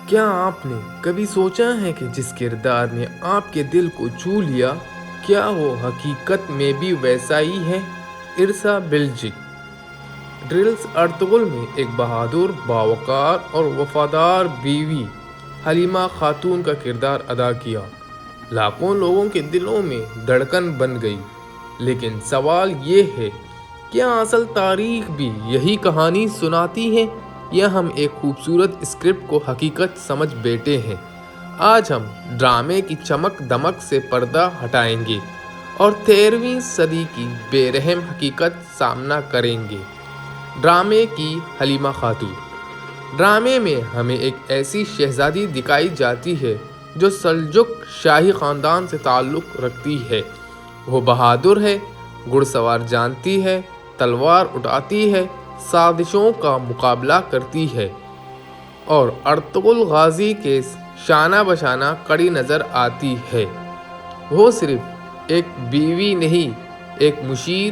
کیا آپ نے کبھی سوچا ہے کہ جس کردار نے آپ کے دل کو چھو لیا، کیا وہ حقیقت میں بھی ویسا ہی ہے؟ ارسا بلجک ڈرلز ارطغرل میں ایک بہادر، باوقار اور وفادار بیوی حلیمہ خاتون کا کردار ادا کیا۔ لاکھوں لوگوں کے دلوں میں دھڑکن بن گئی۔ لیکن سوال یہ ہے، کیا اصل تاریخ بھی یہی کہانی سناتی ہے یا ہم ایک خوبصورت اسکرپٹ کو حقیقت سمجھ بیٹھے ہیں؟ آج ہم ڈرامے کی چمک دمک سے پردہ ہٹائیں گے اور 13ویں صدی کی بے رحم حقیقت سامنا کریں گے۔ ڈرامے کی حلیمہ خاتون۔ ڈرامے میں ہمیں ایک ایسی شہزادی دکھائی جاتی ہے جو سلجوق شاہی خاندان سے تعلق رکھتی ہے۔ وہ بہادر ہے، گھڑ سوار جانتی ہے، تلوار اٹھاتی ہے، سازشوں کا مقابلہ کرتی ہے اور ارطغرل غازی کے شانہ بشانہ کھڑی نظر آتی ہے۔ وہ صرف ایک بیوی نہیں، ایک مشیر،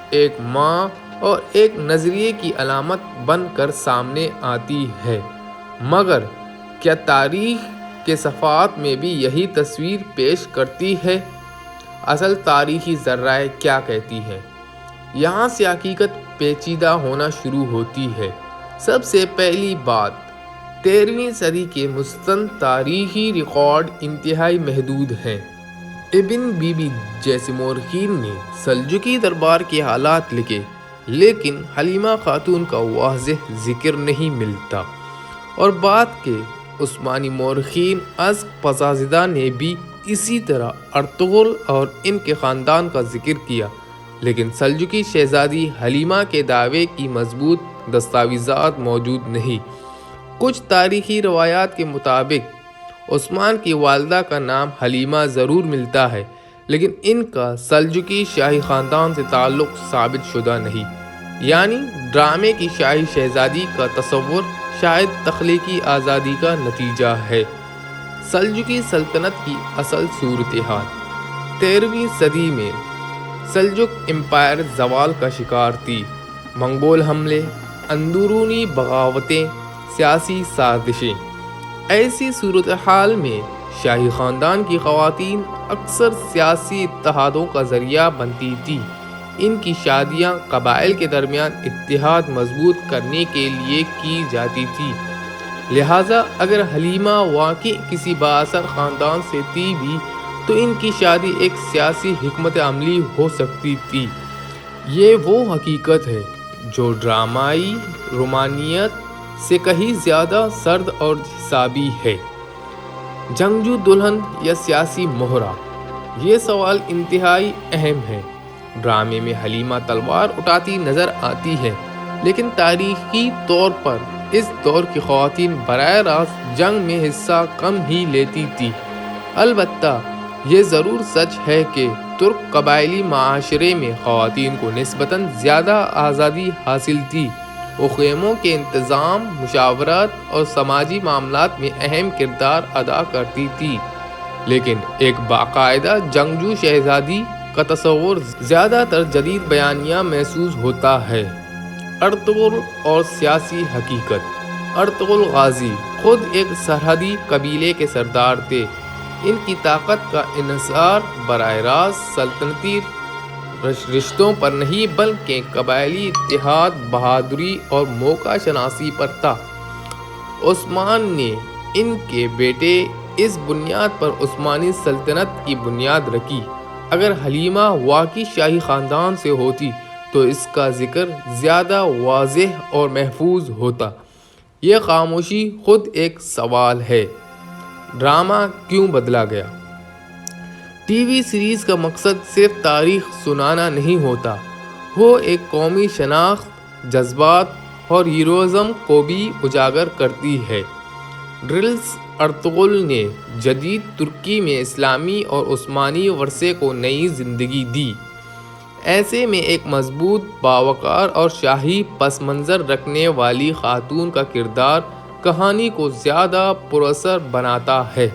ایک ماں اور ایک نظریے کی علامت بن کر سامنے آتی ہے۔ مگر کیا تاریخ کے صفحات میں بھی یہی تصویر پیش کرتی ہے؟ اصل تاریخی ذرائع کیا کہتی ہیں؟ یہاں سے حقیقت پیچیدہ ہونا شروع ہوتی ہے۔ سب سے پہلی بات، 13ویں صدی کے مستند تاریخی ریکارڈ انتہائی محدود ہیں۔ ابن بی بی جیسے مورخین نے سلجوقی دربار کے حالات لکھے، لیکن حلیمہ خاتون کا واضح ذکر نہیں ملتا۔ اور بعد کے عثمانی مورخین از پسازیدہ نے بھی اسی طرح ارطغرل اور ان کے خاندان کا ذکر کیا، لیکن سلجوقی شہزادی حلیمہ کے دعوے کی مضبوط دستاویزات موجود نہیں۔ کچھ تاریخی روایات کے مطابق عثمان کی والدہ کا نام حلیمہ ضرور ملتا ہے، لیکن ان کا سلجوقی شاہی خاندان سے تعلق ثابت شدہ نہیں۔ یعنی ڈرامے کی شاہی شہزادی کا تصور شاید تخلیقی آزادی کا نتیجہ ہے۔ سلجوقی سلطنت کی اصل صورتحال۔ 13ویں صدی میں سلجوق امپائر زوال کا شکار تھی۔ منگول حملے، اندرونی بغاوتیں، سیاسی سازشیں۔ ایسی صورتحال میں شاہی خاندان کی خواتین اکثر سیاسی اتحادوں کا ذریعہ بنتی تھیں۔ ان کی شادیاں قبائل کے درمیان اتحاد مضبوط کرنے کے لیے کی جاتی تھی۔ لہٰذا اگر حلیمہ واقعی کسی بااثر خاندان سے تھی بھی تو ان کی شادی ایک سیاسی حکمت عملی ہو سکتی تھی۔ یہ وہ حقیقت ہے جو ڈرامائی رومانیت سے کہیں زیادہ سرد اور حسابی ہے۔ جنگجو دلہن یا سیاسی مہرہ؟ یہ سوال انتہائی اہم ہے۔ ڈرامے میں حلیمہ تلوار اٹھاتی نظر آتی ہے، لیکن تاریخی طور پر اس دور کی خواتین براہ راست جنگ میں حصہ کم ہی لیتی تھیں۔ البتہ یہ ضرور سچ ہے کہ ترک قبائلی معاشرے میں خواتین کو نسبتاً زیادہ آزادی حاصل تھی۔ وہ خیموں کے انتظام، مشاورت اور سماجی معاملات میں اہم کردار ادا کرتی تھی، لیکن ایک باقاعدہ جنگجو شہزادی کا تصور زیادہ تر جدید بیانیہ محسوس ہوتا ہے۔ ارطغرل اور سیاسی حقیقت۔ ارطغرل غازی خود ایک سرحدی قبیلے کے سردار تھے۔ ان کی طاقت کا انحصار براہ راست سلطنتی رشتوں پر نہیں بلکہ قبائلی اتحاد، بہادری اور موقع شناسی پر تھا۔ عثمان نے ان کے بیٹے اس بنیاد پر عثمانی سلطنت کی بنیاد رکھی۔ اگر حلیمہ واقعی شاہی خاندان سے ہوتی تو اس کا ذکر زیادہ واضح اور محفوظ ہوتا۔ یہ خاموشی خود ایک سوال ہے۔ ڈرامہ کیوں بدلا گیا؟ ٹی وی سیریز کا مقصد صرف تاریخ سنانا نہیں ہوتا، وہ ایک قومی شناخت، جذبات اور ہیروئزم کو بھی اجاگر کرتی ہے۔ ڈرلز ارطغرل نے جدید ترکی میں اسلامی اور عثمانی ورثے کو نئی زندگی دی۔ ایسے میں ایک مضبوط، باوقار اور شاہی پس منظر رکھنے والی خاتون کا کردار کہانی کو زیادہ پراثر بناتا ہے۔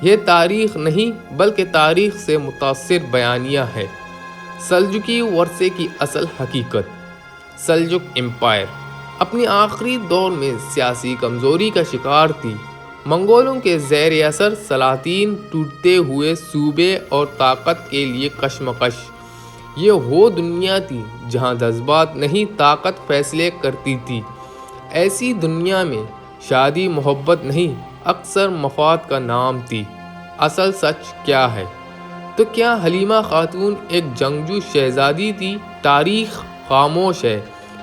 یہ تاریخ نہیں بلکہ تاریخ سے متاثر بیانیہ ہے۔ سلجوقی ورثے کی اصل حقیقت۔ سلجوق امپائر اپنی آخری دور میں سیاسی کمزوری کا شکار تھی۔ منگولوں کے زیر اثر سلاطین، ٹوٹتے ہوئے صوبے اور طاقت کے لیے کشمکش۔ یہ وہ دنیا تھی جہاں جذبات نہیں طاقت فیصلے کرتی تھی۔ ایسی دنیا میں شادی محبت نہیں، اکثر مفاد کا نام تھی۔ اصل سچ کیا ہے؟ تو کیا حلیمہ خاتون ایک جنگجو شہزادی تھی؟ تاریخ خاموش ہے۔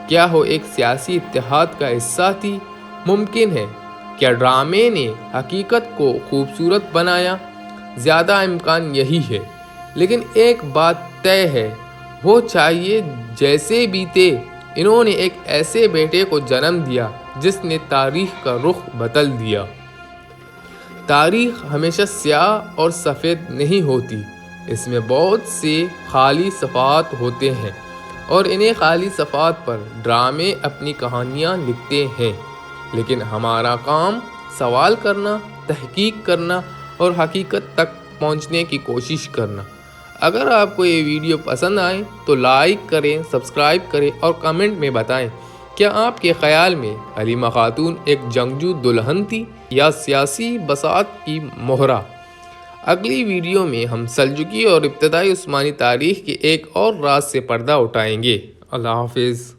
کیا وہ ایک سیاسی اتحاد کا حصہ تھی؟ ممکن ہے۔ کیا ڈرامے نے حقیقت کو خوبصورت بنایا؟ زیادہ امکان یہی ہے۔ لیکن ایک بات طے ہے، وہ چاہیے جیسے بھی تھے، انہوں نے ایک ایسے بیٹے کو جنم دیا جس نے تاریخ کا رخ بدل دیا۔ تاریخ ہمیشہ سیاہ اور سفید نہیں ہوتی، اس میں بہت سے خالی صفحات ہوتے ہیں، اور انہیں خالی صفحات پر ڈرامے اپنی کہانیاں لکھتے ہیں۔ لیکن ہمارا کام سوال کرنا، تحقیق کرنا اور حقیقت تک پہنچنے کی کوشش کرنا۔ اگر آپ کو یہ ویڈیو پسند آئے تو لائک کریں، سبسکرائب کریں اور کمنٹ میں بتائیں کیا آپ کے خیال میں حلیمہ خاتون ایک جنگجو دلہن تھی یا سیاسی بساط کی مہرہ؟ اگلی ویڈیو میں ہم سلجوقی اور ابتدائی عثمانی تاریخ کے ایک اور راز سے پردہ اٹھائیں گے۔ اللہ حافظ۔